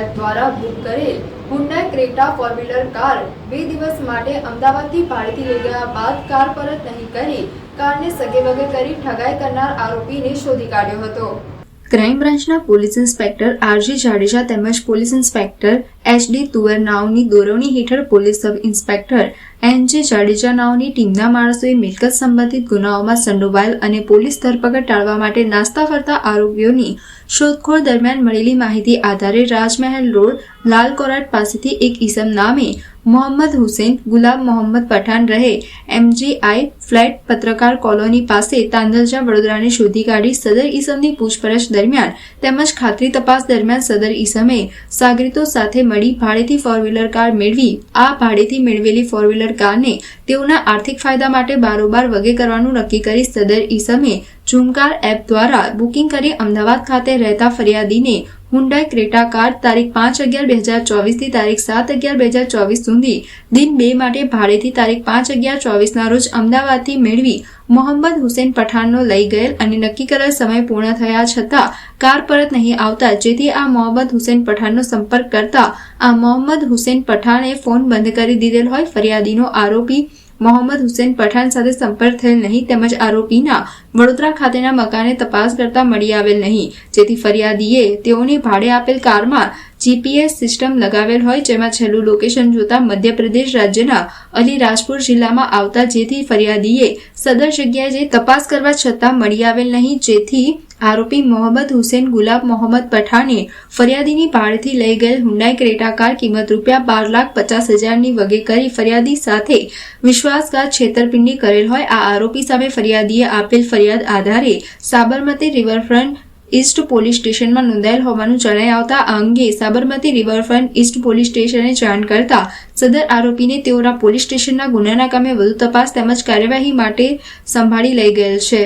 App દ્વારા book કરેલ Hyundai Creta four wheeler car 2 દિવસ માટે અમદાવાદથી ભાડેથી લઈ ગયા બાદ કાર પરત નહીં કરી કારને સગેવગે કરી ઠગાઈ કરનાર આરોપીને શોધી કાઢ્યો હતો। ક્રાઇમ બ્રાન્ચના પોલીસ ઇન્સ્પેક્ટર આરજી જાડેજા તેમજ પોલીસ ઇન્સ્પેક્ટર એચડી તુવર નાઓની દોરવણી હેઠળ police sub inspector NJ Jadeja નાઓની ટીમના માણસોએ મિલકત સંબંધિત ગુનાઓમાં સંડોવાયેલ અને પોલીસ ધરપકડ ટાળવા માટે નાસ્તા ફરતા આરોપીઓની શોધખોળ દરમિયાન મળેલી માહિતી આધારે રાજમહેલ રોડ લાલ કોરાટ પાસેથી એક ઈસમ નામે મોહમ્મદ હુસૈન ગુલાબ મોહમ્મદ પઠાણ રહે એમજીઆઈ ફ્લેટ પત્રકાર કોલોની પાસે તાંદલજા વડોદરાને શોધી કાઢી સદર ઈસમની પૂછપરછ દરમિયાન તેમજ ખાતરી તપાસ દરમિયાન સદર ઈસમે સાગરીતો સાથે મળી ભાડેથી ફોર વ્હીલર કાર મેળવી આ ભાડેથી મેળવેલી ફોર વ્હીલર કારને તેઓના આર્થિક ફાયદા માટે બારોબાર વગે કરવાનું નક્કી કરી સદર ઈસમે ઝુમકાર એપ દ્વારા બુકિંગ કરી અમદાવાદ ખાતે રહેતા ફરિયાદીને હુન્ડાઈ ક્રેટા કાર તારીખ 5/11/2024 થી તારીખ 7/11/2024 સુધી દિન 2 માટે ભાડેથી તારીખ 5/11/24 ના રોજ અમદાવાદથી મેળવી મોહમ્મદ હુસૈન પઠાણનો લઈ ગયેલ અને નક્કી કરેલ સમય પૂર્ણ થયા છતાં કાર પરત નહીં આવતા જેથી આ મોહમ્મદ હુસૈન પઠાણનો સંપર્ક કરતા આ મોહમ્મદ હુસૈન પઠાણે ફોન બંધ કરી દીધેલ હોય ફરિયાદીનો આરોપી મોહમ્મદ હુસૈન પઠાણ સાથે સંપર્ક થયેલ નહીં તેમજ આરોપીના વડોદરા ખાતેના મકાને તપાસ કરતા મળી આવેલ નહીં જેથી ફરિયાદીએ તેઓને ભાડે આપેલ કારમાં જીપીએસ સિસ્ટમ લગાવેલ હોય જેમાં છેલ્લું લોકેશન જોતા મધ્યપ્રદેશ રાજ્યના અલીરાજપુર જિલ્લામાં આવતા જેથી ફરિયાદીએ સદર જગ્યાએ જઈ તપાસ કરવા છતાં મળી આવેલ નહીં જેથી આરોપી મોહમ્મદ હુસૈન ગુલાબ મોહમ્મદ પઠાણે ફરિયાદીની ભાડેથી લઈ ગયેલ હુન્ડાઈ ક્રેટા કાર કિંમત ₹5,50,000ની વગે કરી ફરિયાદી સાથે વિશ્વાસઘાત છેતરપિંડી કરેલ હોય આ આરોપી સામે ફરિયાદીએ આપેલ ફરિયાદ આધારે સાબરમતી રિવરફ્રન્ટ ઈસ્ટ પોલીસ સ્ટેશનમાં નોંધાયેલ હોવાનું જણાઈ આવતા આ અંગે સાબરમતી રિવરફ્રન્ટ ઈસ્ટ પોલીસ સ્ટેશને જાણ કરતા સદર આરોપીને તેઓના પોલીસ સ્ટેશનના ગુનાના કામે વધુ તપાસ તેમજ કાર્યવાહી માટે સંભાળી લઈ ગયેલ છે।